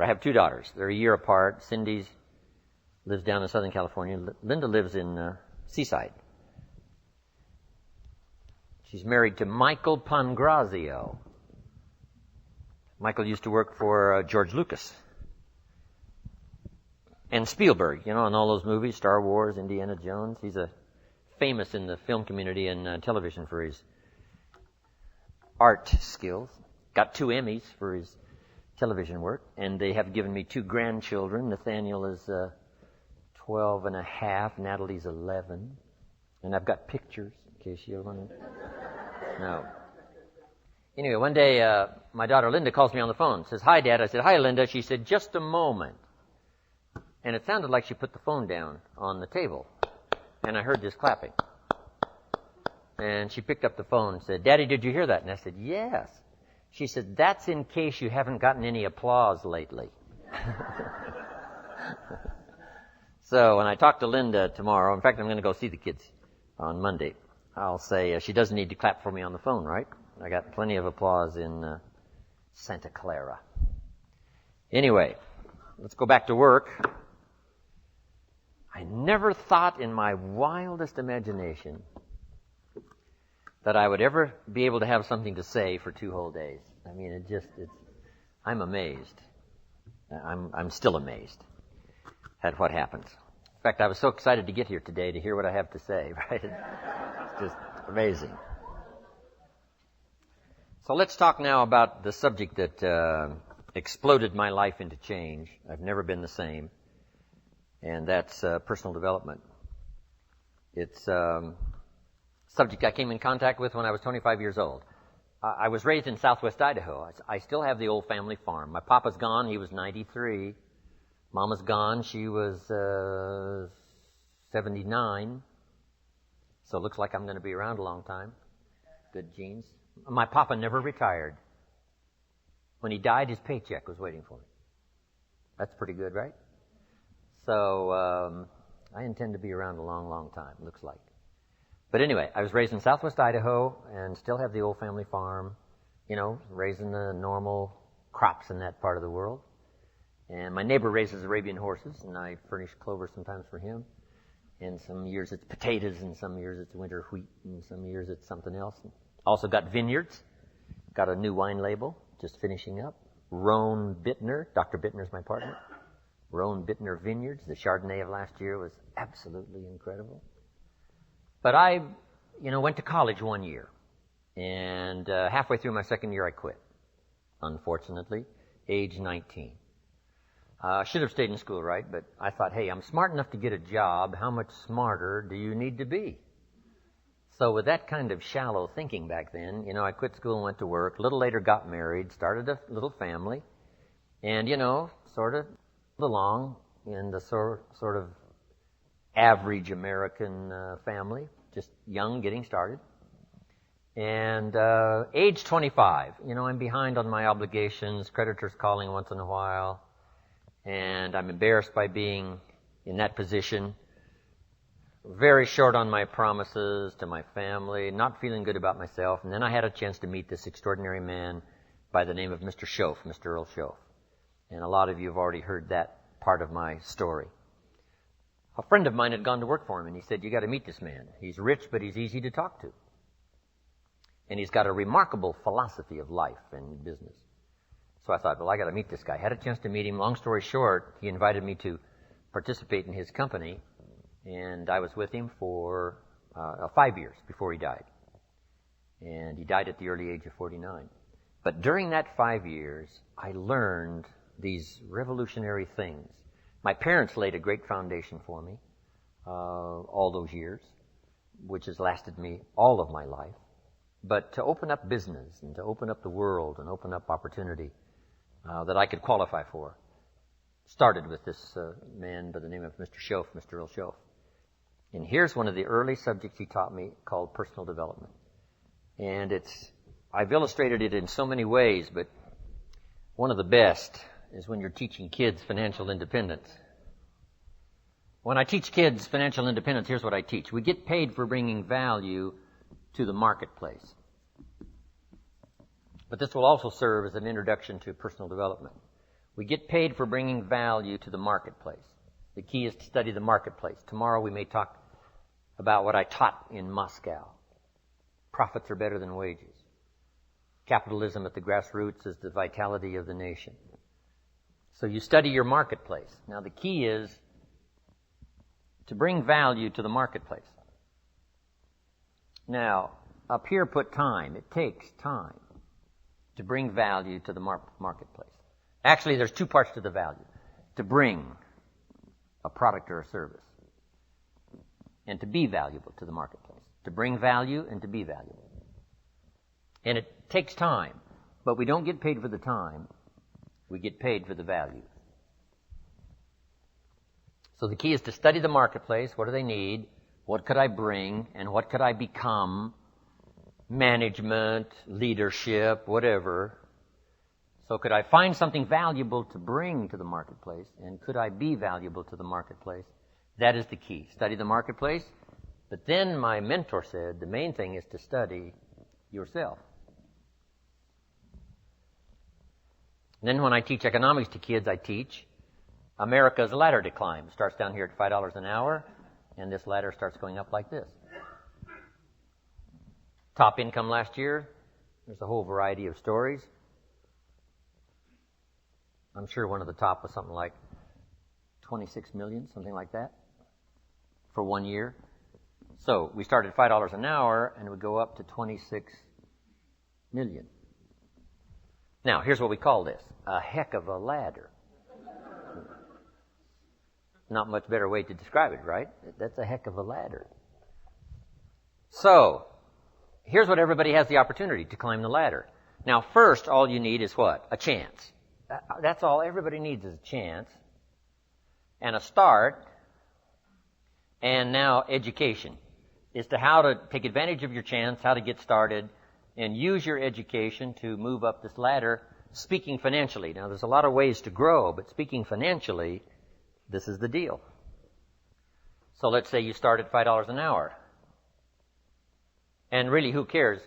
I have 2 daughters. They're a year apart. Cindy lives down in Southern California. Linda lives in Seaside. She's married to Michael Pangrazio. Michael used to work for George Lucas and Spielberg, on all those movies, Star Wars, Indiana Jones. He's famous in the film community and television for his art skills. Got 2 Emmys for his television work, and they have given me 2 grandchildren. Nathaniel is 12 and a half, Natalie's 11, and I've got pictures in case you want to. No. Anyway, one day my daughter Linda calls me on the phone, says, "Hi, Dad." I said, "Hi, Linda." She said, "Just a moment." And it sounded like she put the phone down on the table, and I heard this clapping. And she picked up the phone and said, "Daddy, did you hear that?" And I said, "Yes." She said, "That's in case you haven't gotten any applause lately." So when I talk to Linda tomorrow, in fact, I'm going to go see the kids on Monday, I'll say she doesn't need to clap for me on the phone, right? I got plenty of applause in Santa Clara. Anyway, let's go back to work. I never thought in my wildest imagination that I would ever be able to have something to say for 2 whole days. I mean, I'm amazed. I'm still amazed at what happens. In fact, I was so excited to get here today to hear what I have to say, right? It's just amazing. So let's talk now about the subject that exploded my life into change. I've never been the same, and that's personal development. It's subject I came in contact with when I was 25 years old. I was raised in southwest Idaho. I still have the old family farm. My papa's gone. He was 93. Mama's gone. She was 79. So it looks like I'm going to be around a long time. Good genes. My papa never retired. When he died, his paycheck was waiting for me. That's pretty good, right? So I intend to be around a long, long time, looks like. But anyway, I was raised in southwest Idaho and still have the old family farm, raising the normal crops in that part of the world. And my neighbor raises Arabian horses, and I furnish clover sometimes for him. And some years it's potatoes, and some years it's winter wheat, and some years it's something else. Also got vineyards. Got a new wine label, just finishing up. Rohn Bittner. Dr. Bittner's my partner. Rohn Bittner Vineyards. The Chardonnay of last year was absolutely incredible. But I, went to college 1 year. And halfway through my second year, I quit. Unfortunately, age 19. Should have stayed in school, right? But I thought, hey, I'm smart enough to get a job. How much smarter do you need to be? So with that kind of shallow thinking back then, I quit school and went to work. A little later got married, started a little family. And, sort of along in the sort of average American family, just young, getting started. And age 25, I'm behind on my obligations, creditors calling once in a while, and I'm embarrassed by being in that position, very short on my promises to my family, not feeling good about myself. And then I had a chance to meet this extraordinary man by the name of Mr. Schoaf, Mr. Earl Schoaf. And a lot of you have already heard that part of my story. A friend of mine had gone to work for him, and he said, "You got to meet this man. He's rich, but he's easy to talk to. And he's got a remarkable philosophy of life and business." So I thought, well, I got to meet this guy. Had a chance to meet him. Long story short, he invited me to participate in his company, and I was with him for 5 years before he died. And he died at the early age of 49. But during that 5 years, I learned these revolutionary things. My parents laid a great foundation for me all those years, which has lasted me all of my life. But to open up business and to open up the world and open up opportunity that I could qualify for started with this man by the name of Mr. Schoaf, Mr. Earl Schoaf. And here's one of the early subjects he taught me called personal development. And I've illustrated it in so many ways, but one of the best is when you're teaching kids financial independence. When I teach kids financial independence, here's what I teach. We get paid for bringing value to the marketplace. But this will also serve as an introduction to personal development. We get paid for bringing value to the marketplace. The key is to study the marketplace. Tomorrow we may talk about what I taught in Moscow. Profits are better than wages. Capitalism at the grassroots is the vitality of the nation. So you study your marketplace. Now the key is to bring value to the marketplace. Now, up here put time. It takes time to bring value to the marketplace. Actually, there's two parts to the value. To bring a product or a service. And to be valuable to the marketplace. To bring value and to be valuable. And it takes time. But we don't get paid for the time. We get paid for the value. So the key is to study the marketplace. What do they need? What could I bring? And what could I become? Management, leadership, whatever. So could I find something valuable to bring to the marketplace? And could I be valuable to the marketplace? That is the key. Study the marketplace. But then my mentor said the main thing is to study yourself. And then when I teach economics to kids, I teach America's ladder to climb. It starts down here at $5 an hour, and this ladder starts going up like this. Top income last year, there's a whole variety of stories. I'm sure one of the top was something like 26 million, something like that, for 1 year. So we started at $5 an hour, and it would go up to 26 million. Now, here's what we call this. A heck of a ladder. Not much better way to describe it, right? That's a heck of a ladder. So, here's what everybody has the opportunity to climb the ladder. Now, first, all you need is what? A chance. That's all everybody needs is a chance and a start, and now education as to how to take advantage of your chance, how to get started, and use your education to move up this ladder, speaking financially. Now, there's a lot of ways to grow, but speaking financially, this is the deal. So let's say you start at $5 an hour. And really, who cares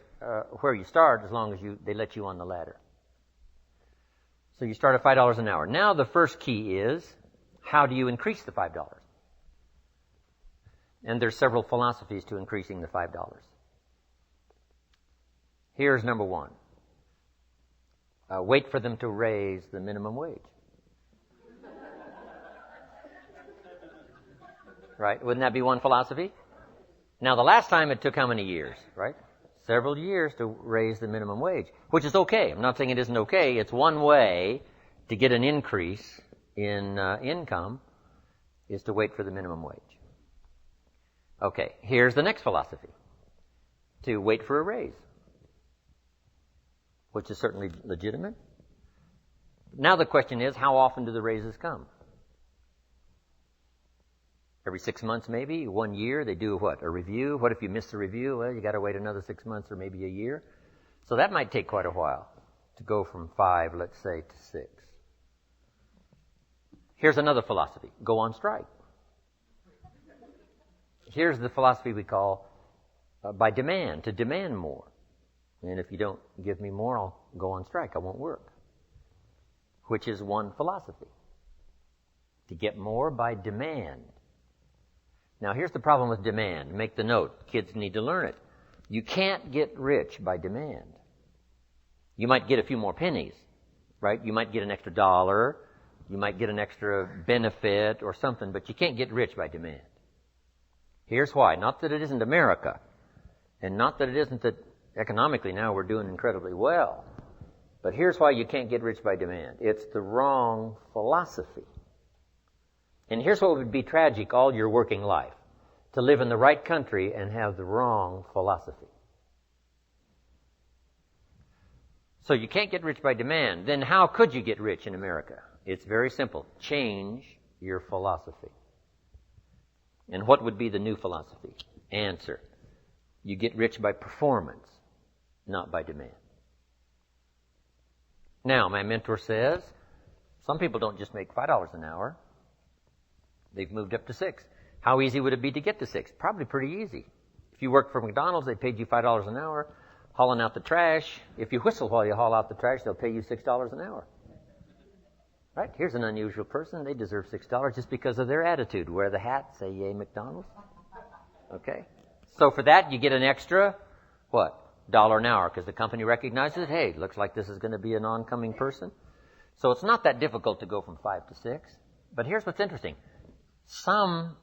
where you start as long as they let you on the ladder. So you start at $5 an hour. Now the first key is, how do you increase the $5? And there's several philosophies to increasing the $5. Here's number one. Wait for them to raise the minimum wage. Right? Wouldn't that be one philosophy? Now, the last time it took how many years, right? Several years to raise the minimum wage, which is okay. I'm not saying it isn't okay. It's one way to get an increase in income is to wait for the minimum wage. Okay, here's the next philosophy. To wait for a raise, which is certainly legitimate. Now the question is, how often do the raises come? Every 6 months maybe, 1 year, they do what? A review? What if you miss the review? Well, you got to wait another 6 months or maybe a year. So that might take quite a while to go from 5, let's say, to 6. Here's another philosophy. Go on strike. Here's the philosophy we call by demand, to demand more. And if you don't give me more, I'll go on strike. I won't work. Which is one philosophy. To get more by demand. Now, here's the problem with demand. Make the note. Kids need to learn it. You can't get rich by demand. You might get a few more pennies, right? You might get an extra dollar. You might get an extra benefit or something, but you can't get rich by demand. Here's why. Not that it isn't America, and not that it isn't that economically now we're doing incredibly well, but here's why you can't get rich by demand. It's the wrong philosophy. And here's what would be tragic all your working life. To live in the right country and have the wrong philosophy. So you can't get rich by demand. Then how could you get rich in America? It's very simple. Change your philosophy. And what would be the new philosophy? Answer. You get rich by performance, not by demand. Now, my mentor says, some people don't just make $5 an hour. They've moved up to 6. How easy would it be to get to 6? Probably pretty easy. If you worked for McDonald's, they paid you $5 an hour, hauling out the trash. If you whistle while you haul out the trash, they'll pay you $6 an hour. Right? Here's an unusual person. They deserve $6 just because of their attitude. Wear the hat, say yay McDonald's. Okay? So for that, you get an extra, what? $1 an hour, because the company recognizes, hey, looks like this is going to be an oncoming person. So it's not that difficult to go from 5 to 6. But here's what's interesting. Some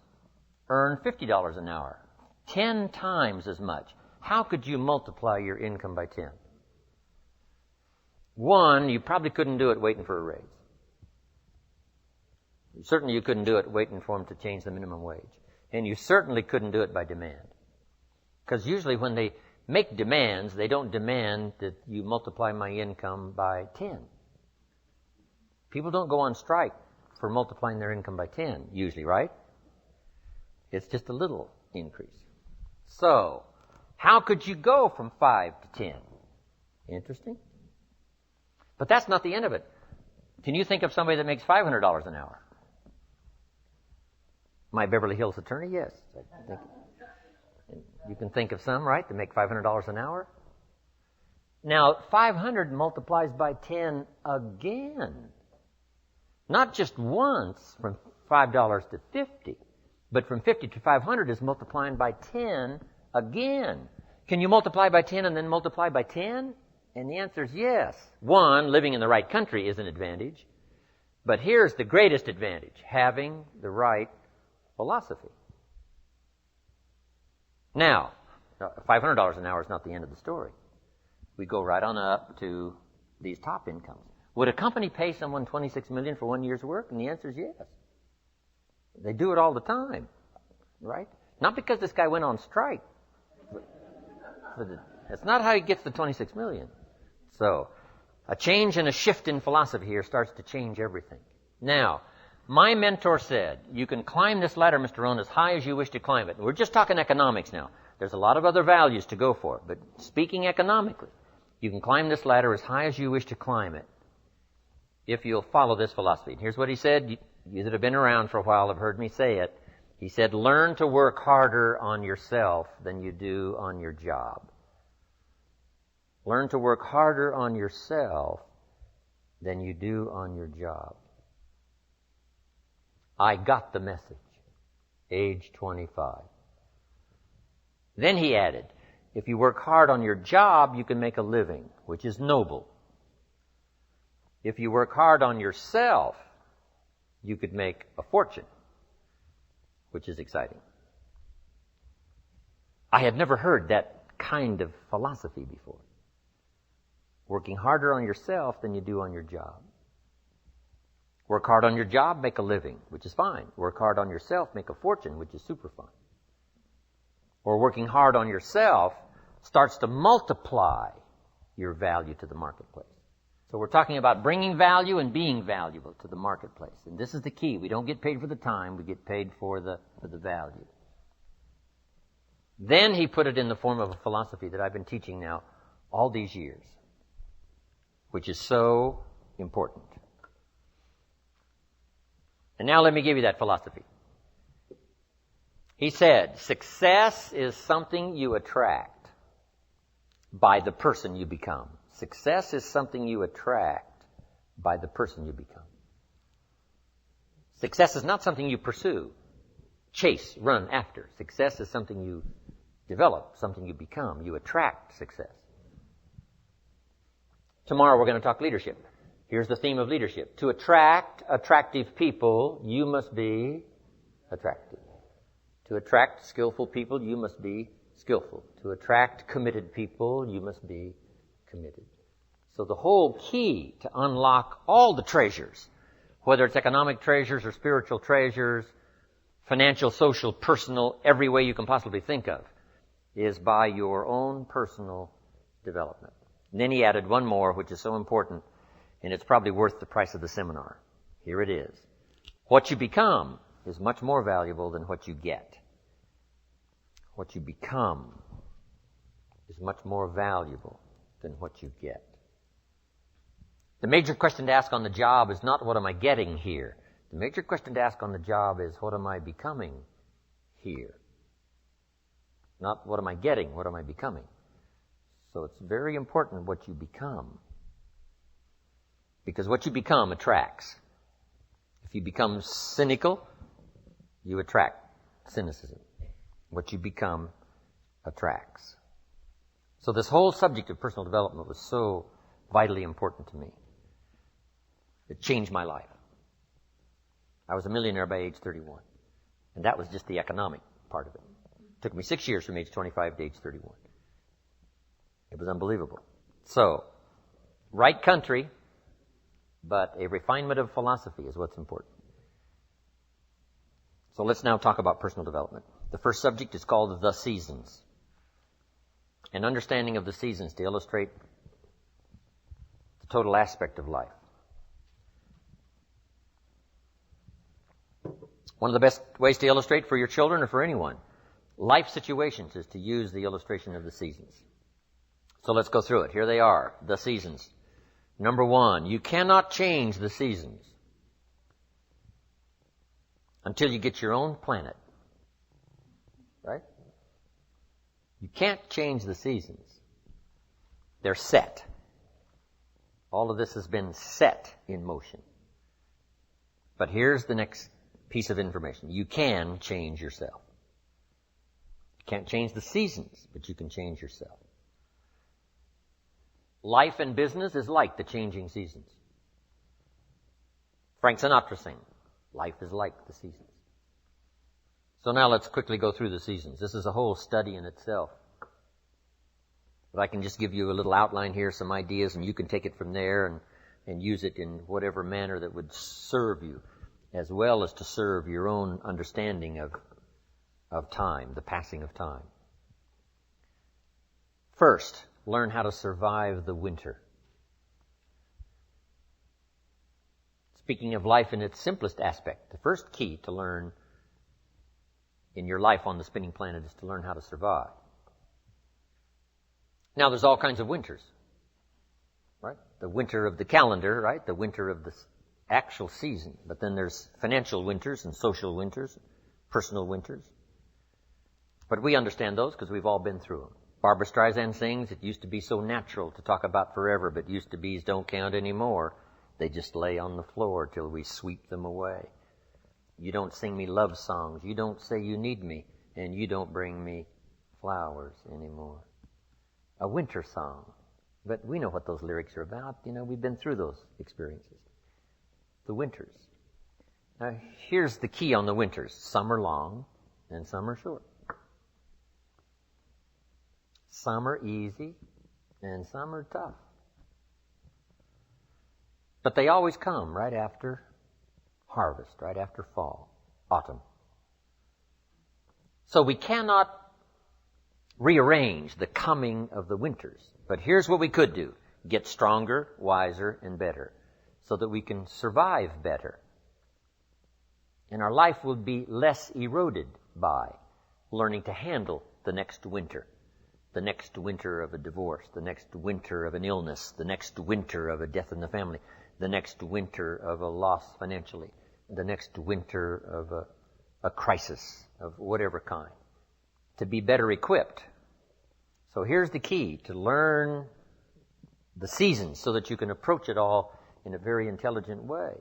earn $50 an hour, 10 times as much. How could you multiply your income by 10? One, you probably couldn't do it waiting for a raise. Certainly you couldn't do it waiting for them to change the minimum wage. And you certainly couldn't do it by demand. Because usually when they make demands, they don't demand that you multiply my income by 10. People don't go on strike for multiplying their income by 10, usually, right? It's just a little increase. So, how could you go from 5 to 10? Interesting. But that's not the end of it. Can you think of somebody that makes $500 an hour? My Beverly Hills attorney, yes. I think you can think of some, right, that make $500 an hour. Now, 500 multiplies by 10 again. Not just once from $5 to 50, but from 50 to 500 is multiplying by 10 again. Can you multiply by 10 and then multiply by 10? And the answer is yes. One, living in the right country is an advantage. But here's the greatest advantage, having the right philosophy. Now, $500 an hour is not the end of the story. We go right on up to these top incomes. Would a company pay someone $26 million for 1 year's work? And the answer is yes. They do it all the time, right? Not because this guy went on strike. That's not how he gets the $26 million. So, a change and a shift in philosophy here starts to change everything. Now, my mentor said, you can climb this ladder, Mr. Rohn, as high as you wish to climb it. We're just talking economics now. There's a lot of other values to go for, but speaking economically, you can climb this ladder as high as you wish to climb it if you'll follow this philosophy. And here's what he said. You that have been around for a while have heard me say it. He said, learn to work harder on yourself than you do on your job. Learn to work harder on yourself than you do on your job. I got the message, age 25. Then he added, if you work hard on your job, you can make a living, which is noble. If you work hard on yourself, you could make a fortune, which is exciting. I had never heard that kind of philosophy before. Working harder on yourself than you do on your job. Work hard on your job, make a living, which is fine. Work hard on yourself, make a fortune, which is super fun. Or working hard on yourself starts to multiply your value to the marketplace. So we're talking about bringing value and being valuable to the marketplace. And this is the key. We don't get paid for the time, we get paid for the value. Then he put it in the form of a philosophy that I've been teaching now all these years, which is so important. And now let me give you that philosophy. He said, success is something you attract by the person you become. Success is something you attract by the person you become. Success is not something you pursue, chase, run after. Success is something you develop, something you become. You attract success. Tomorrow we're going to talk leadership. Here's the theme of leadership. To attract attractive people, you must be attractive. To attract skillful people, you must be skillful. To attract committed people, you must be committed. So the whole key to unlock all the treasures, whether it's economic treasures or spiritual treasures, financial, social, personal, every way you can possibly think of, is by your own personal development. And then he added one more, which is so important, and it's probably worth the price of the seminar. Here it is. What you become is much more valuable than what you get. What you become is much more valuable than what you get. The major question to ask on the job is not what am I getting here. The major question to ask on the job is what am I becoming here? Not what am I getting, what am I becoming? So it's very important what you become. Because what you become attracts. If you become cynical, you attract cynicism. What you become attracts. So this whole subject of personal development was so vitally important to me. It changed my life. I was a millionaire by age 31. And that was just the economic part of it. It took me 6 years from age 25 to age 31. It was unbelievable. So, right country, but a refinement of philosophy is what's important. So let's now talk about personal development. The first subject is called the seasons. An understanding of the seasons to illustrate the total aspect of life. One of the best ways to illustrate for your children or for anyone life situations is to use the illustration of the seasons. So let's go through it. Here they are, the seasons. Number 1, you cannot change the seasons until you get your own planet. Right? You can't change the seasons. They're set. All of this has been set in motion. But here's the next piece of information. You can change yourself. You can't change the seasons, but you can change yourself. Life and business is like the changing seasons. Frank Sinatra sang, life is like the seasons. So now let's quickly go through the seasons. This is a whole study in itself. But I can just give you a little outline here, some ideas, and you can take it from there and use it in whatever manner that would serve you, as well as to serve your own understanding of time, the passing of time. First, learn how to survive the winter. Speaking of life in its simplest aspect, the first key to learn in your life on the spinning planet is to learn how to survive. Now, there's all kinds of winters, right? The winter of the calendar, right? The winter of the actual season. But then there's financial winters and social winters, personal winters. But we understand those because we've all been through them. Barbra Streisand sings, it used to be so natural to talk about forever, but used to be's don't count anymore. They just lay on the floor till we sweep them away. You don't sing me love songs. You don't say you need me. And you don't bring me flowers anymore. A winter song. But we know what those lyrics are about. You know, we've been through those experiences. The winters. Now, here's the key on the winters. Some are long and some are short. Some are easy and some are tough. But they always come right after harvest, right after fall, autumn. So we cannot rearrange the coming of the winters. But here's what we could do. Get stronger, wiser, and better so that we can survive better. And our life will be less eroded by learning to handle the next winter. The next winter of a divorce, the next winter of an illness, the next winter of a death in the family, the next winter of a loss financially, the next winter of a crisis of whatever kind, to be better equipped. So here's the key, to learn the seasons so that you can approach it all in a very intelligent way.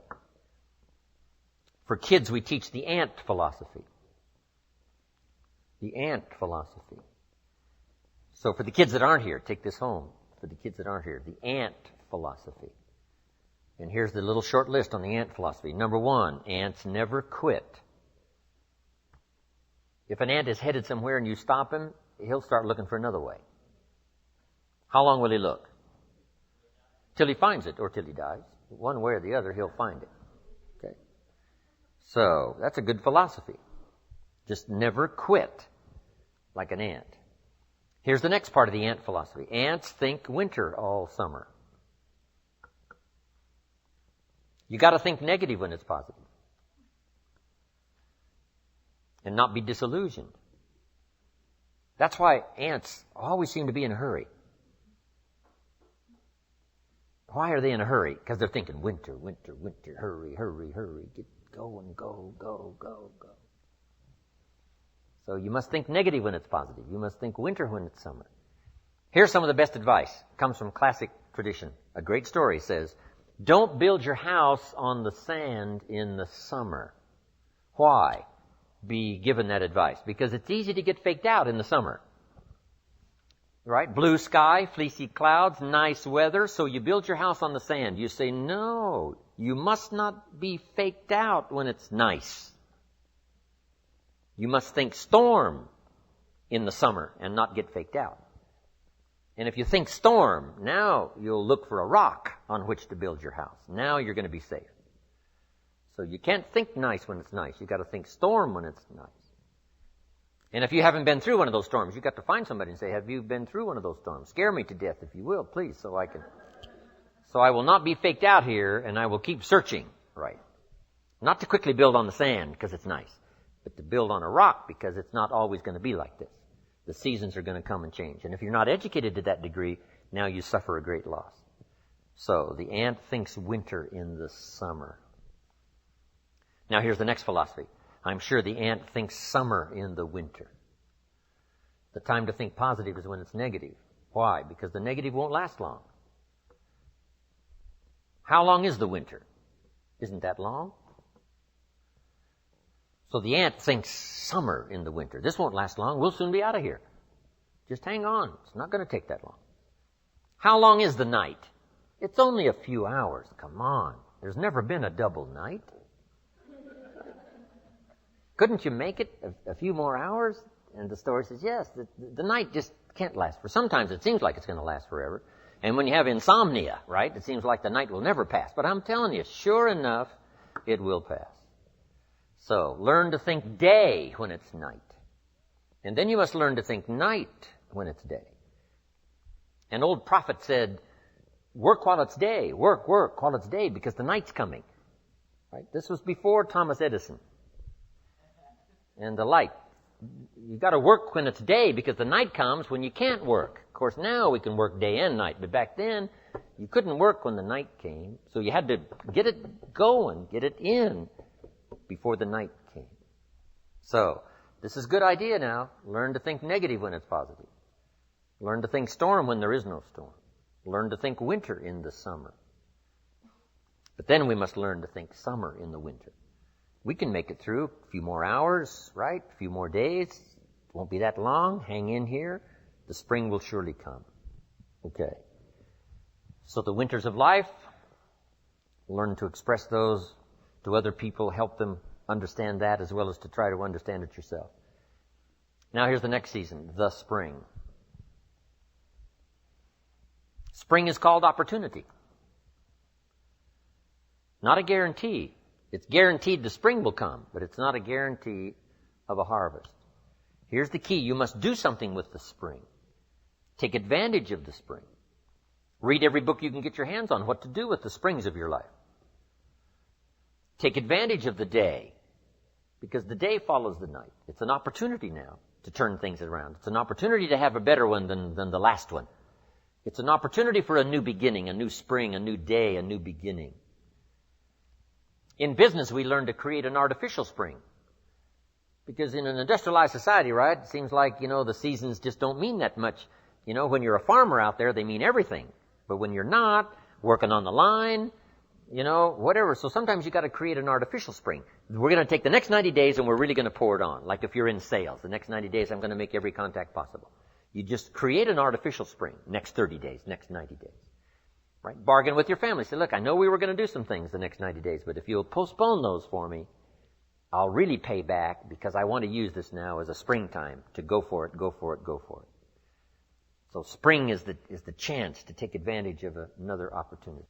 For kids, we teach the ant philosophy. The ant philosophy. So for the kids that aren't here, take this home. For the kids that aren't here, the ant philosophy. And here's the little short list on the ant philosophy. Number 1, ants never quit. If an ant is headed somewhere and you stop him, he'll start looking for another way. How long will he look? Till he finds it or till he dies. One way or the other, he'll find it. Okay. So that's a good philosophy. Just never quit like an ant. Here's the next part of the ant philosophy. Ants think winter all summer. You got to think negative when it's positive. And not be disillusioned. That's why ants always seem to be in a hurry. Why are they in a hurry? Because they're thinking winter, winter, winter, hurry, hurry, hurry, get going, go, go, go, go. So you must think negative when it's positive. You must think winter when it's summer. Here's some of the best advice. It comes from classic tradition. A great story says, Don't build your house on the sand in the summer. Why be given that advice? Because it's easy to get faked out in the summer. Right? Blue sky, fleecy clouds, nice weather, so you build your house on the sand. You say, no, you must not be faked out when it's nice. You must think storm in the summer and not get faked out. And if you think storm, now you'll look for a rock on which to build your house. Now you're going to be safe. So you can't think nice when it's nice. You've got to think storm when it's nice. And if you haven't been through one of those storms, you've got to find somebody and say, have you been through one of those storms? Scare me to death, if you will, please, so I will not be faked out here, and I will keep searching, right? Not to quickly build on the sand because it's nice, but to build on a rock because it's not always going to be like this. The seasons are going to come and change. And if you're not educated to that degree, now you suffer a great loss. So the ant thinks winter in the summer. Now here's the next philosophy. I'm sure the ant thinks summer in the winter. The time to think positive is when it's negative. Why? Because the negative won't last long. How long is the winter? Isn't that long? So the ant thinks summer in the winter. This won't last long. We'll soon be out of here. Just hang on. It's not going to take that long. How long is the night? It's only a few hours. Come on. There's never been a double night. Couldn't you make it a few more hours? And the story says, yes, the night just can't last. For sometimes it seems like it's going to last forever. And when you have insomnia, right, it seems like the night will never pass. But I'm telling you, sure enough, it will pass. So, learn to think day when it's night. And then you must learn to think night when it's day. An old prophet said, work while it's day. Work while it's day because the night's coming. Right? This was before Thomas Edison and the light. You've got to work when it's day because the night comes when you can't work. Of course, now we can work day and night, but back then you couldn't work when the night came. So you had to get it going, get it in before the night came. So, this is a good idea now. Learn to think negative when it's positive. Learn to think storm when there is no storm. Learn to think winter in the summer. But then we must learn to think summer in the winter. We can make it through a few more hours, right? A few more days. It won't be that long. Hang in here. The spring will surely come. Okay. So the winters of life, learn to express those to other people, help them understand that as well as to try to understand it yourself. Now here's the next season, the spring. Spring is called opportunity. Not a guarantee. It's guaranteed the spring will come, but it's not a guarantee of a harvest. Here's the key. You must do something with the spring. Take advantage of the spring. Read every book you can get your hands on what to do with the springs of your life. Take advantage of the day, because the day follows the night. It's an opportunity now to turn things around. It's an opportunity to have a better one than the last one. It's an opportunity for a new beginning, a new spring, a new day, a new beginning. In business, we learn to create an artificial spring. Because in an industrialized society, right, it seems like, the seasons just don't mean that much. When you're a farmer out there, they mean everything. But when you're not, working on the line, whatever. So sometimes you got to create an artificial spring. We're going to take the next 90 days and we're really going to pour it on. Like if you're in sales, the next 90 days I'm going to make every contact possible. You just create an artificial spring. Next 30 days, next 90 days. Right? Bargain with your family. Say, look, I know we were going to do some things the next 90 days, but if you'll postpone those for me, I'll really pay back because I want to use this now as a springtime to go for it, go for it, go for it. So spring is the chance to take advantage of another opportunity.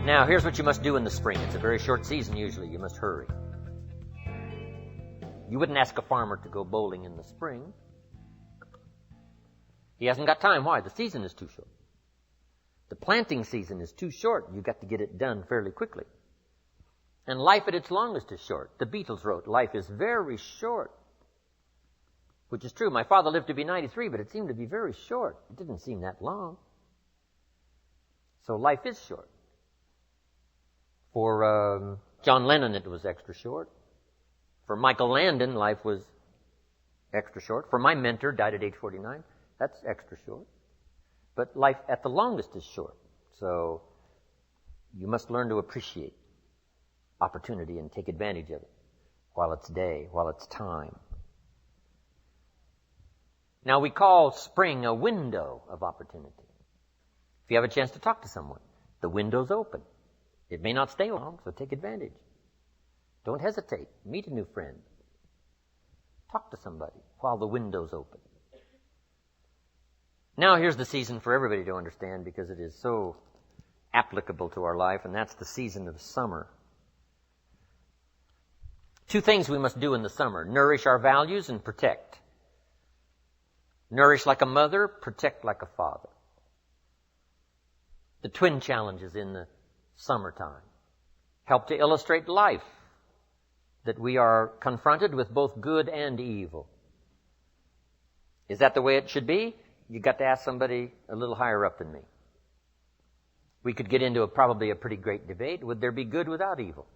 Now, here's what you must do in the spring. It's a very short season usually. You must hurry. You wouldn't ask a farmer to go bowling in the spring. He hasn't got time. Why? The season is too short. The planting season is too short. You've got to get it done fairly quickly. And life at its longest is short. The Beatles wrote, life is very short. Which is true. My father lived to be 93, but it seemed to be very short. It didn't seem that long. So life is short. For John Lennon, it was extra short. For Michael Landon, life was extra short. For my mentor, died at age 49, that's extra short. But life at the longest is short. So you must learn to appreciate opportunity and take advantage of it while it's day, while it's time. Now we call spring a window of opportunity. If you have a chance to talk to someone, the window's open. It may not stay long, so take advantage. Don't hesitate. Meet a new friend. Talk to somebody while the window's open. Now here's the season for everybody to understand because it is so applicable to our life, and that's the season of summer. Two things we must do in the summer: nourish our values and protect. Nourish like a mother, protect like a father. The twin challenges in the summertime help to illustrate life, that we are confronted with both good and evil. Is that the way it should be? You got to ask somebody a little higher up than me. We could get into probably a pretty great debate. Would there be good without evil?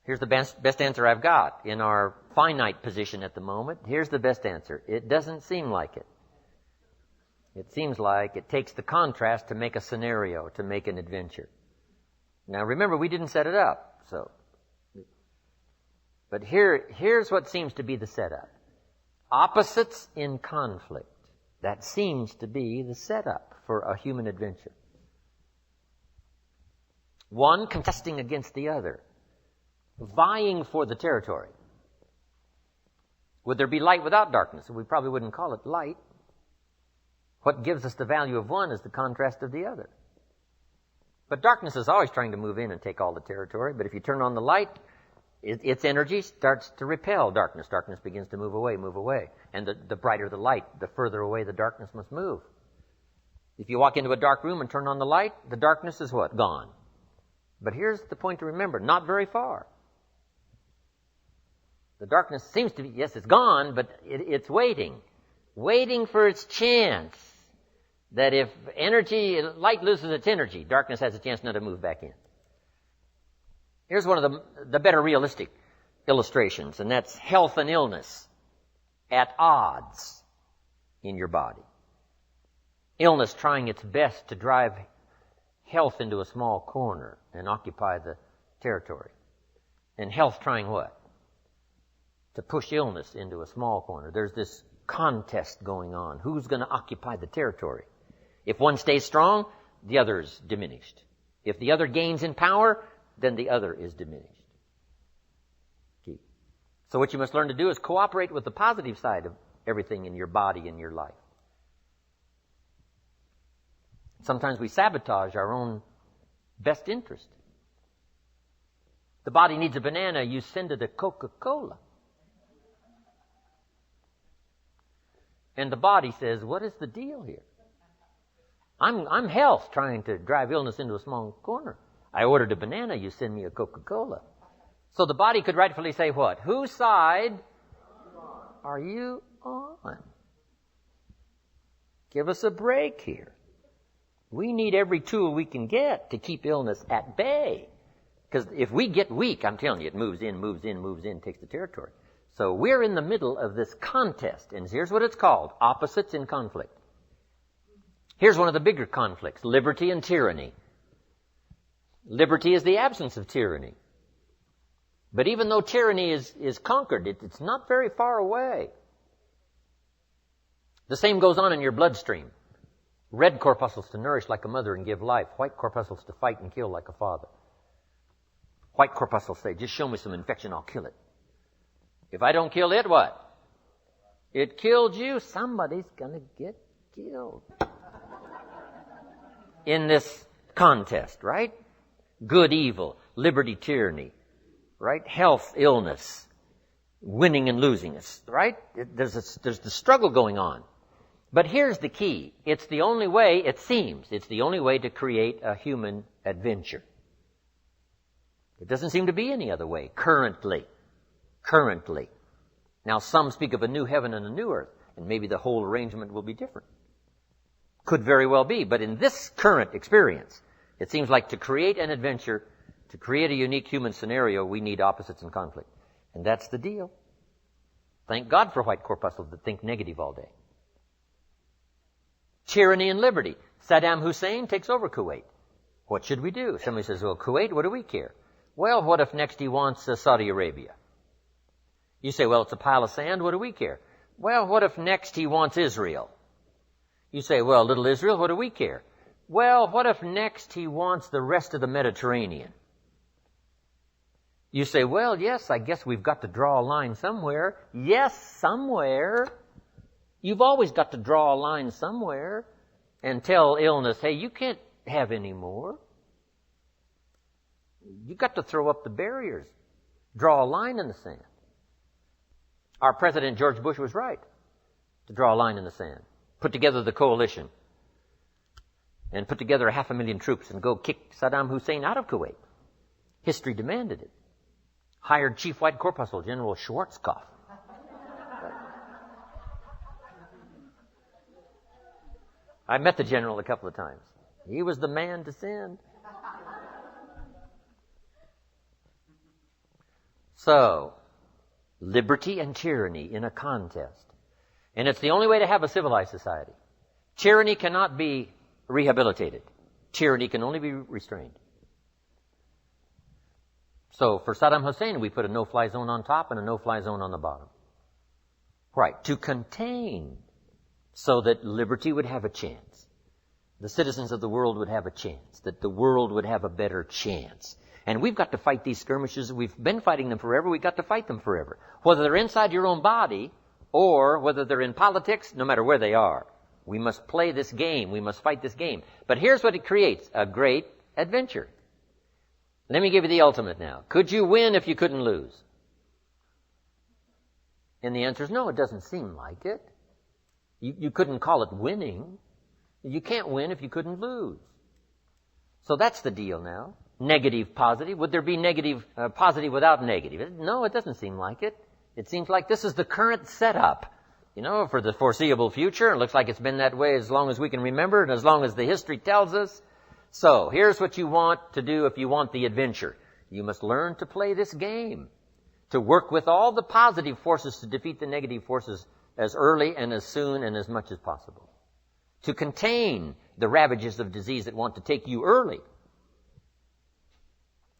Here's the best answer I've got. In our finite position at the moment, here's the best answer. It doesn't seem like it. It seems like it takes the contrast to make a scenario, to make an adventure. Now remember, we didn't set it up, so. But here's what seems to be the setup. Opposites in conflict. That seems to be the setup for a human adventure. One contesting against the other, vying for the territory. Would there be light without darkness? We probably wouldn't call it light. What gives us the value of one is the contrast of the other. But darkness is always trying to move in and take all the territory. But if you turn on the light, its energy starts to repel darkness. Darkness begins to move away. And the brighter the light, the further away the darkness must move. If you walk into a dark room and turn on the light, the darkness is what? Gone. But here's the point to remember, not very far. The darkness seems to be, yes, it's gone, but it's waiting for its chance. That if light loses its energy, darkness has a chance now to move back in. Here's one of the better realistic illustrations, and that's health and illness at odds in your body. Illness trying its best to drive health into a small corner and occupy the territory. And health trying what? To push illness into a small corner. There's this contest going on. Who's going to occupy the territory? If one stays strong, the other is diminished. If the other gains in power, then the other is diminished. Okay. So what you must learn to do is cooperate with the positive side of everything in your body and your life. Sometimes we sabotage our own best interest. The body needs a banana, you send it a Coca-Cola. And the body says, what is the deal here? I'm health trying to drive illness into a small corner. I ordered a banana, you send me a Coca-Cola. So the body could rightfully say what? Whose side are you on? Give us a break here. We need every tool we can get to keep illness at bay. Because if we get weak, I'm telling you, it moves in, takes the territory. So we're in the middle of this contest, and here's what it's called, opposites in conflict. Here's one of the bigger conflicts, liberty and tyranny. Liberty is the absence of tyranny. But even though tyranny is conquered, it's not very far away. The same goes on in your bloodstream. Red corpuscles to nourish like a mother and give life. White corpuscles to fight and kill like a father. White corpuscles say, just show me some infection, I'll kill it. If I don't kill it, what? It killed you. Somebody's going to get killed. In this contest, right? Good, evil, liberty, tyranny, right? Health, illness, winning and losing, right? There's the struggle going on. But here's the key. It's the only way, it seems, it's the only way to create a human adventure. It doesn't seem to be any other way, currently. Now, some speak of a new heaven and a new earth, and maybe the whole arrangement will be different. Could very well be, but in this current experience, it seems like to create an adventure, to create a unique human scenario, we need opposites and conflict. And that's the deal. Thank God for white corpuscles that think negative all day. Tyranny and liberty. Saddam Hussein takes over Kuwait. What should we do? Somebody says, well, Kuwait, what do we care? Well, what if next he wants Saudi Arabia? You say, well, it's a pile of sand, what do we care? Well, what if next he wants Israel? You say, well, little Israel, what do we care? Well, what if next he wants the rest of the Mediterranean? You say, well, yes, I guess we've got to draw a line somewhere. Yes, somewhere. You've always got to draw a line somewhere and tell illness, hey, you can't have any more. You've got to throw up the barriers. Draw a line in the sand. Our President George Bush was right to draw a line in the sand. Put together the coalition and put together 500,000 troops and go kick Saddam Hussein out of Kuwait. History demanded it. Hired Chief White Corpuscle General Schwarzkopf. I met the general a couple of times. He was the man to send. So, liberty and tyranny in a contest. And it's the only way to have a civilized society. Tyranny cannot be rehabilitated. Tyranny can only be restrained. So for Saddam Hussein, we put a no-fly zone on top and a no-fly zone on the bottom. Right, to contain, so that liberty would have a chance. The citizens of the world would have a chance. That the world would have a better chance. And we've got to fight these skirmishes. We've been fighting them forever. We've got to fight them forever. Whether they're inside your own body or whether they're in politics, no matter where they are. We must play this game. We must fight this game. But here's what it creates. A great adventure. Let me give you the ultimate now. Could you win if you couldn't lose? And the answer is no, it doesn't seem like it. You couldn't call it winning. You can't win if you couldn't lose. So that's the deal now. Negative, positive. Would there be negative, positive without negative? No, it doesn't seem like it. It seems like this is the current setup, for the foreseeable future. It looks like it's been that way as long as we can remember and as long as the history tells us. So, here's what you want to do if you want the adventure. You must learn to play this game. To work with all the positive forces to defeat the negative forces as early and as soon and as much as possible. To contain the ravages of disease that want to take you early.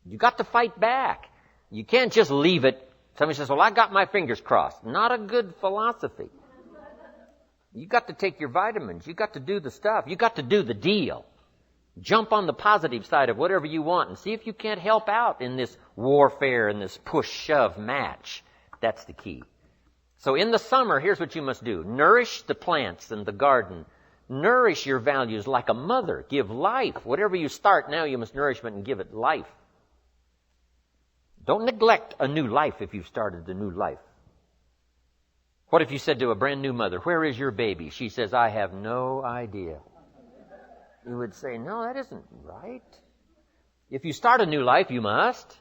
You got to fight back. You can't just leave it. Somebody says, well, I got my fingers crossed. Not a good philosophy. You got to take your vitamins. You got to do the stuff. You got to do the deal. Jump on the positive side of whatever you want and see if you can't help out in this warfare and this push-shove match. That's the key. So in the summer, here's what you must do. Nourish the plants and the garden. Nourish your values like a mother. Give life. Whatever you start now, you must nourishment and give it life. Don't neglect a new life if you've started a new life. What if you said to a brand new mother, where is your baby? She says, I have no idea. You would say, no, that isn't right. If you start a new life, you must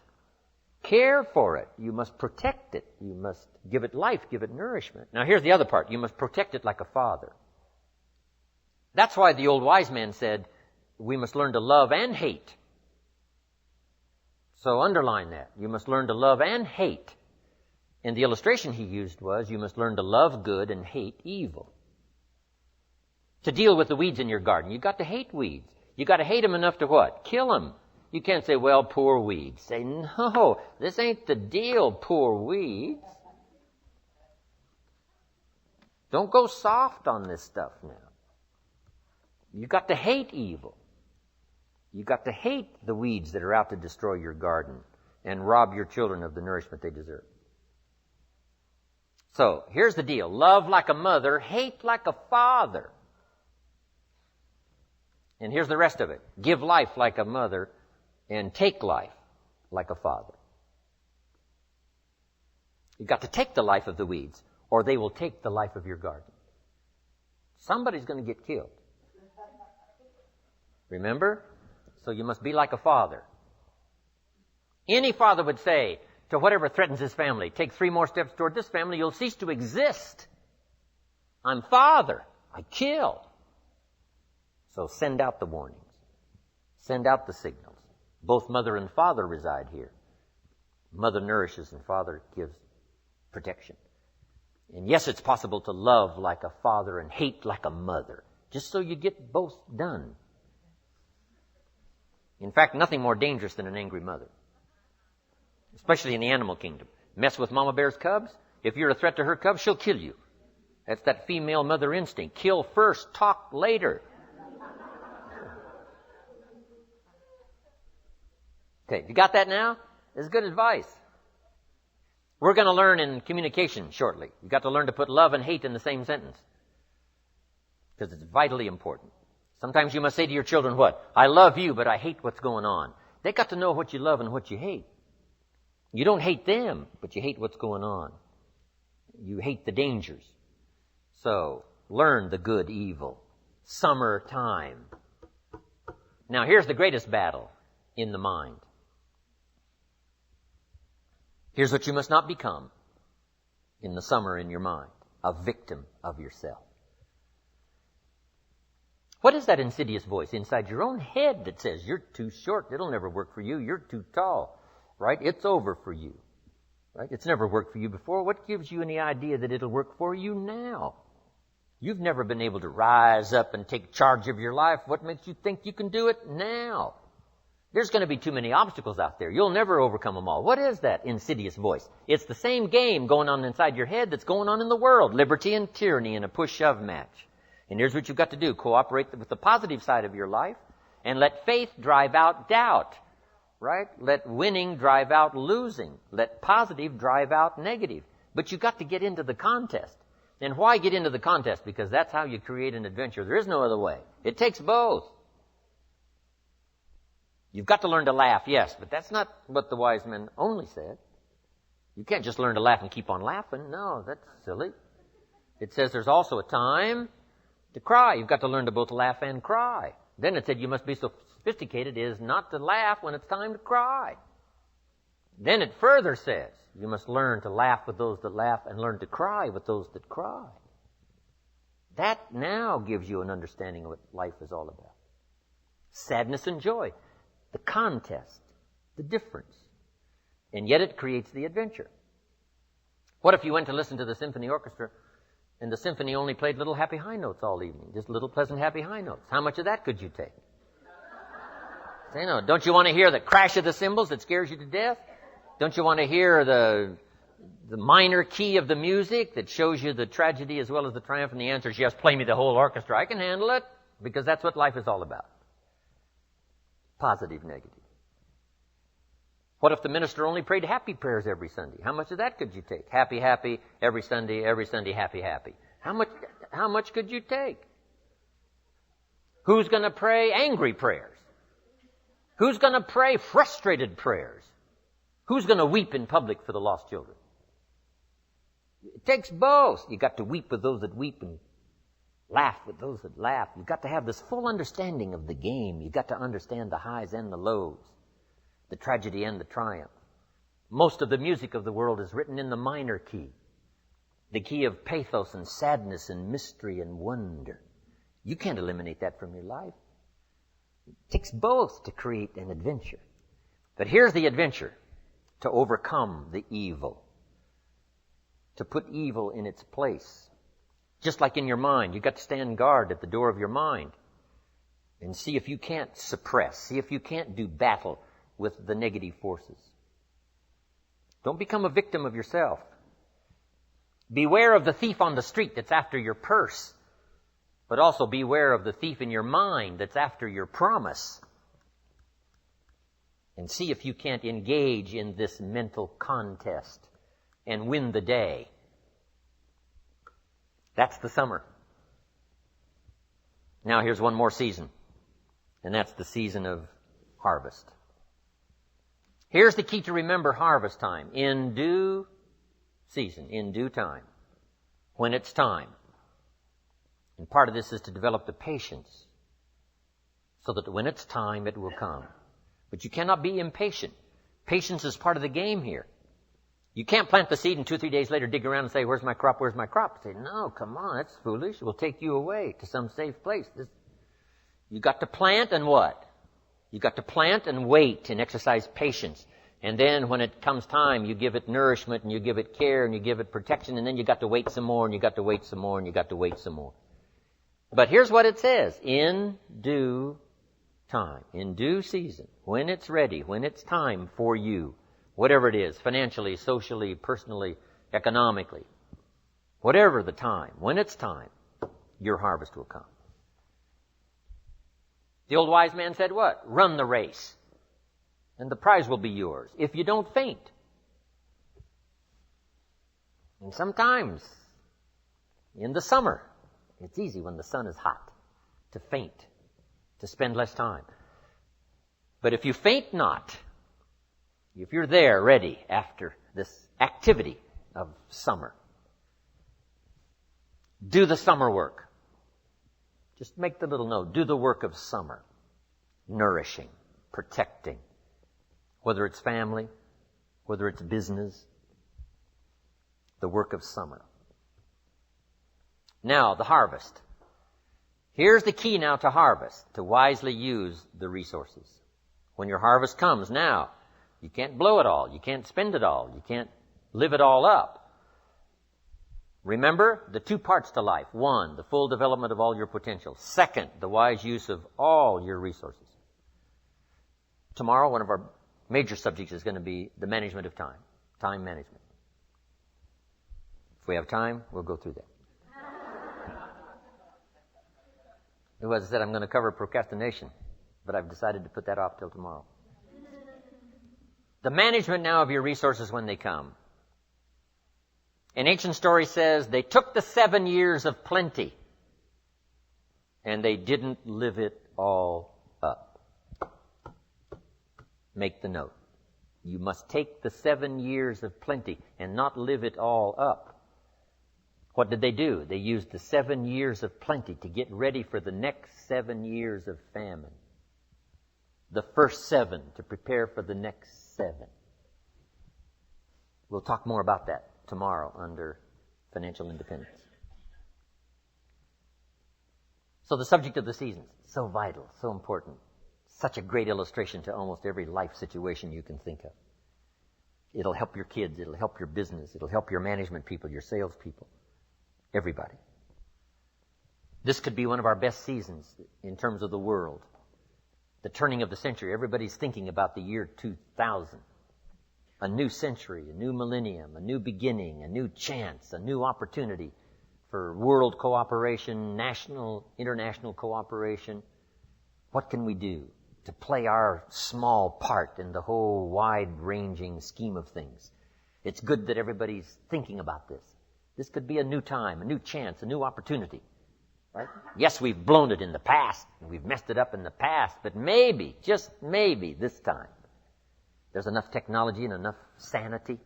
care for it. You must protect it. You must give it life, give it nourishment. Now here's the other part. You must protect it like a father. That's why the old wise man said, we must learn to love and hate. So underline that. You must learn to love and hate. And the illustration he used was, you must learn to love good and hate evil. To deal with the weeds in your garden, you've got to hate weeds. You've got to hate them enough to what? Kill them. You can't say, well, poor weeds. Say, no, this ain't the deal, poor weeds. Don't go soft on this stuff now. You've got to hate evil. You've got to hate the weeds that are out to destroy your garden and rob your children of the nourishment they deserve. So, here's the deal. Love like a mother, hate like a father. And here's the rest of it. Give life like a mother and take life like a father. You've got to take the life of the weeds or they will take the life of your garden. Somebody's going to get killed. Remember? So you must be like a father. Any father would say to whatever threatens his family, take 3 more steps toward this family, you'll cease to exist. I'm father. I kill. So send out the warnings. Send out the signals. Both mother and father reside here. Mother nourishes and father gives protection. And yes, it's possible to love like a father and hate like a mother, just so you get both done. In fact, nothing more dangerous than an angry mother, especially in the animal kingdom. Mess with mama bear's cubs, if you're a threat to her cubs, she'll kill you. That's that female mother instinct. Kill first, talk later. Okay, you got that now? This is good advice. We're going to learn in communication shortly. You've got to learn to put love and hate in the same sentence, because it's vitally important. Sometimes you must say to your children, what? I love you, but I hate what's going on. They got to know what you love and what you hate. You don't hate them, but you hate what's going on. You hate the dangers. So, learn the good evil. Summertime. Now, here's the greatest battle in the mind. Here's what you must not become in the summer in your mind. A victim of yourself. What is that insidious voice inside your own head that says, you're too short, it'll never work for you, you're too tall, right? It's over for you, right? It's never worked for you before. What gives you any idea that it'll work for you now? You've never been able to rise up and take charge of your life. What makes you think you can do it now? There's going to be too many obstacles out there. You'll never overcome them all. What is that insidious voice? It's the same game going on inside your head that's going on in the world. Liberty and tyranny in a push-shove match. And here's what you've got to do. Cooperate with the positive side of your life and let faith drive out doubt, right? Let winning drive out losing. Let positive drive out negative. But you've got to get into the contest. And why get into the contest? Because that's how you create an adventure. There is no other way. It takes both. You've got to learn to laugh, yes, but that's not what the wise men only said. You can't just learn to laugh and keep on laughing. No, that's silly. It says there's also a time to cry. You've got to learn to both laugh and cry. Then it said you must be so sophisticated as not to laugh when it's time to cry. Then it further says you must learn to laugh with those that laugh and learn to cry with those that cry. That now gives you an understanding of what life is all about. Sadness and joy. The contest, the difference. And yet it creates the adventure. What if you went to listen to the symphony orchestra and the symphony only played little happy high notes all evening? Just little pleasant happy high notes. How much of that could you take? Say no. Don't you want to hear the crash of the cymbals that scares you to death? Don't you want to hear the minor key of the music that shows you the tragedy as well as the triumph? And the answer is yes, play me the whole orchestra. I can handle it, because that's what life is all about. Positive, negative. What if the minister only prayed happy prayers every Sunday? How much of that could you take? Happy, happy, every Sunday, happy, happy. How much could you take? Who's going to pray angry prayers? Who's going to pray frustrated prayers? Who's going to weep in public for the lost children? It takes both. You got to weep with those that weep and laugh with those that laugh. You've got to have this full understanding of the game. You've got to understand the highs and the lows, the tragedy and the triumph. Most of the music of the world is written in the minor key, the key of pathos and sadness and mystery and wonder. You can't eliminate that from your life. It takes both to create an adventure. But here's the adventure: to overcome the evil, to put evil in its place. Just like in your mind, you've got to stand guard at the door of your mind and see if you can't suppress, see if you can't do battle with the negative forces. Don't become a victim of yourself. Beware of the thief on the street that's after your purse, but also beware of the thief in your mind that's after your promise. And see if you can't engage in this mental contest and win the day. That's the summer. Now here's one more season, and that's the season of harvest. Here's the key to remember harvest time. In due season, in due time, when it's time. And part of this is to develop the patience so that when it's time, it will come. But you cannot be impatient. Patience is part of the game here. You can't plant the seed and 2 or 3 days later dig around and say, where's my crop, where's my crop? Say, no, come on, that's foolish. We'll take you away to some safe place. You got to plant and what? You got to plant and wait and exercise patience. And then when it comes time, you give it nourishment and you give it care and you give it protection, and then you got to wait some more and you got to wait some more and you got to wait some more. But here's what it says. In due time, in due season, when it's ready, when it's time for you, whatever it is, financially, socially, personally, economically, whatever the time, when it's time, your harvest will come. The old wise man said what? Run the race, and the prize will be yours if you don't faint. And sometimes, in the summer, it's easy when the sun is hot to faint, to spend less time. But if you faint not, if you're there ready after this activity of summer, do the summer work. Just make the little note. Do the work of summer. Nourishing, protecting. Whether it's family, whether it's business. The work of summer. Now, the harvest. Here's the key now to harvest. To wisely use the resources. When your harvest comes now, you can't blow it all. You can't spend it all. You can't live it all up. Remember the two parts to life. One, the full development of all your potential. Second, the wise use of all your resources. Tomorrow, one of our major subjects is going to be the management of time. Time management. If we have time, we'll go through that. As I said, I'm going to cover procrastination, but I've decided to put that off till tomorrow. The management now of your resources when they come. An ancient story says they took the 7 years of plenty and they didn't live it all up. Make the note. You must take the 7 years of plenty and not live it all up. What did they do? They used the 7 years of plenty to get ready for the next 7 years of famine. The first 7 to prepare for the next 7. We'll talk more about that tomorrow under financial independence. So the subject of the seasons, so vital, so important. Such a great illustration to almost every life situation you can think of. It'll help your kids, it'll help your business, it'll help your management people, your sales people, everybody. This could be one of our best seasons in terms of the world. The turning of the century, everybody's thinking about the year 2000. A new century, a new millennium, a new beginning, a new chance, a new opportunity for world cooperation, national, international cooperation. What can we do to play our small part in the whole wide-ranging scheme of things? It's good that everybody's thinking about this. This could be a new time, a new chance, a new opportunity. Right? Yes, we've blown it in the past, and we've messed it up in the past, but maybe, just maybe this time, there's enough technology and enough sanity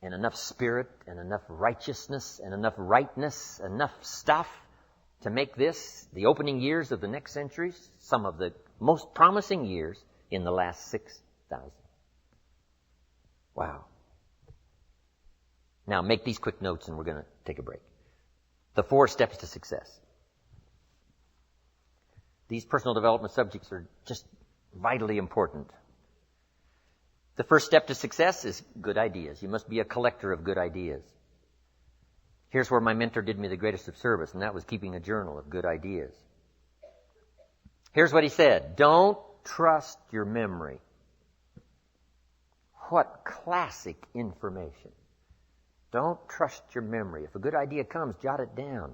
and enough spirit and enough righteousness and enough rightness, enough stuff to make this, the opening years of the next centuries, some of the most promising years in the last 6,000. Wow. Now, make these quick notes and we're going to take a break. The 4 steps to success. These personal development subjects are just vitally important. The first step to success is good ideas. You must be a collector of good ideas. Here's where my mentor did me the greatest of service, and that was keeping a journal of good ideas. Here's what he said. Don't trust your memory. What classic information. Don't trust your memory. If a good idea comes, jot it down.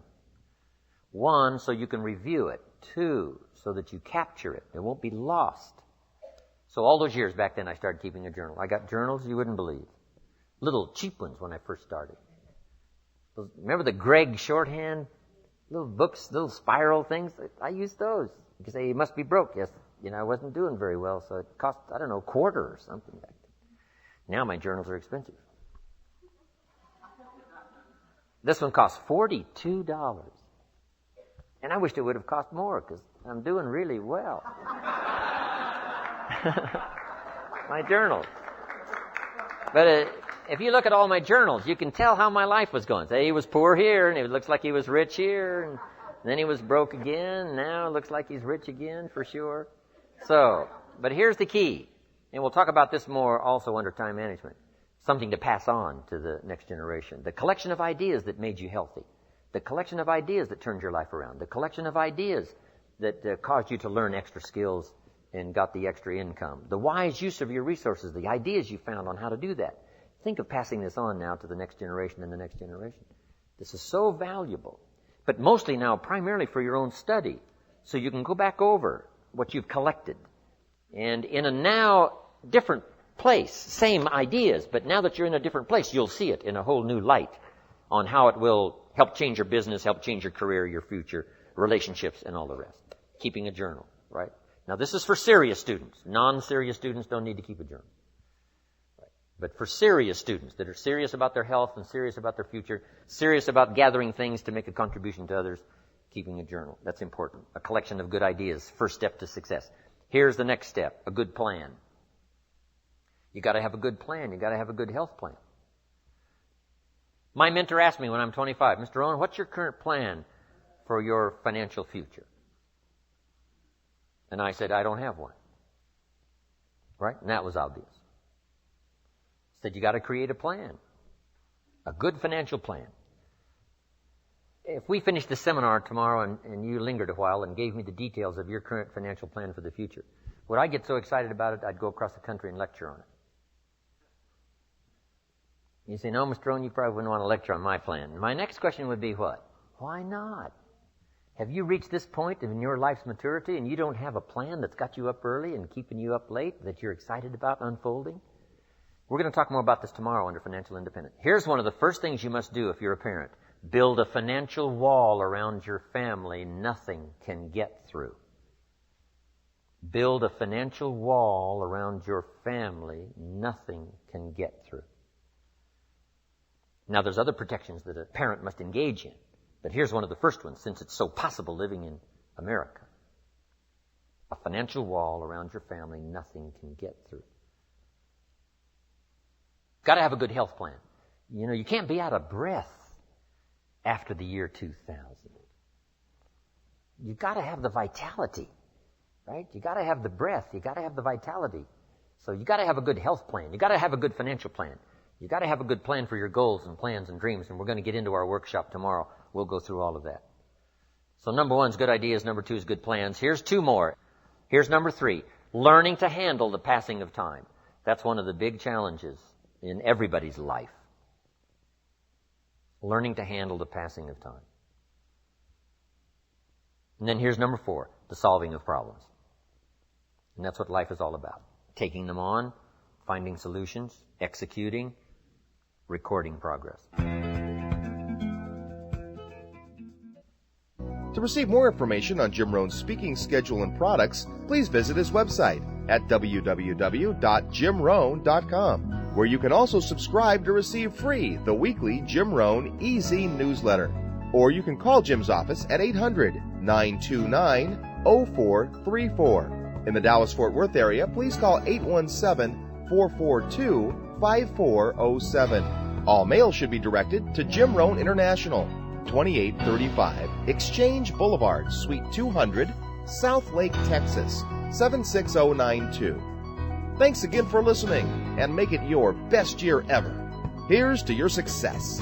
1, so you can review it. 2, so that you capture it. It won't be lost. So all those years back then, I started keeping a journal. I got journals you wouldn't believe. Little cheap ones when I first started. Remember the Gregg shorthand? Little books, little spiral things? I used those. You can say, you must be broke. Yes, I wasn't doing very well, so it cost, $1 or something back then. Now my journals are expensive. This one costs $42. And I wished it would have cost more, because I'm doing really well. My journals. But if you look at all my journals, you can tell how my life was going. Say he was poor here, and it looks like he was rich here, and Then he was broke again. Now it looks like he's rich again for sure. So, but here's the key. And we'll talk about this more also under time management. Something to pass on to the next generation. The collection of ideas that made you healthy. The collection of ideas that turned your life around. The collection of ideas that caused you to learn extra skills and got the extra income. The wise use of your resources, the ideas you found on how to do that. Think of passing this on now to the next generation and the next generation. This is so valuable. But mostly now, primarily for your own study. So you can go back over what you've collected. And in a now different place, same ideas, but now that you're in a different place, you'll see it in a whole new light on how it will help change your business, help change your career, your future, relationships, and all the rest. Keeping a journal, right? Now, this is for serious students. Non-serious students don't need to keep a journal. Right? But for serious students that are serious about their health and serious about their future, serious about gathering things to make a contribution to others, keeping a journal. That's important. A collection of good ideas, first step to success. Here's the next step, a good plan. You got to have a good plan. You got to have a good health plan. My mentor asked me when I'm 25, Mr. Rohn, what's your current plan for your financial future? And I said, I don't have one. Right? And that was obvious. I said, you got to create a plan. A good financial plan. If we finished the seminar tomorrow and you lingered a while and gave me the details of your current financial plan for the future, would I get so excited about it I'd go across the country and lecture on it? You say, no, Mr. Rohn, you probably wouldn't want to lecture on my plan. My next question would be what? Why not? Have you reached this point in your life's maturity and you don't have a plan that's got you up early and keeping you up late that you're excited about unfolding? We're going to talk more about this tomorrow under Financial Independence. Here's one of the first things you must do if you're a parent. Build a financial wall around your family nothing can get through. Build a financial wall around your family nothing can get through. Now, there's other protections that a parent must engage in. But here's one of the first ones, since it's so possible living in America. A financial wall around your family nothing can get through. Got to have a good health plan. You know, you can't be out of breath after the year 2000. You've got to have the vitality, right? You got to have the breath. You got to have the vitality. So you got to have a good health plan. You got to have a good financial plan. You got to have a good plan for your goals and plans and dreams, and we're going to get into our workshop tomorrow. We'll go through all of that. So number one is good ideas. Number two is good plans. Here's two more. Here's number three, learning to handle the passing of time. That's one of the big challenges in everybody's life. Learning to handle the passing of time. And then here's number four, the solving of problems. And that's what life is all about. Taking them on, finding solutions, executing, recording progress. To receive more information on Jim Rohn's speaking schedule and products, please visit his website at www.jimrohn.com, where you can also subscribe to receive free the weekly Jim Rohn Easy newsletter. Or you can call Jim's office at 800-929-0434. In the Dallas-Fort Worth area, please call 817-442-5407. All mail should be directed to Jim Rohn International, 2835 Exchange Boulevard, Suite 200, South Lake, Texas, 76092. Thanks again for listening, and make it your best year ever. Here's to your success.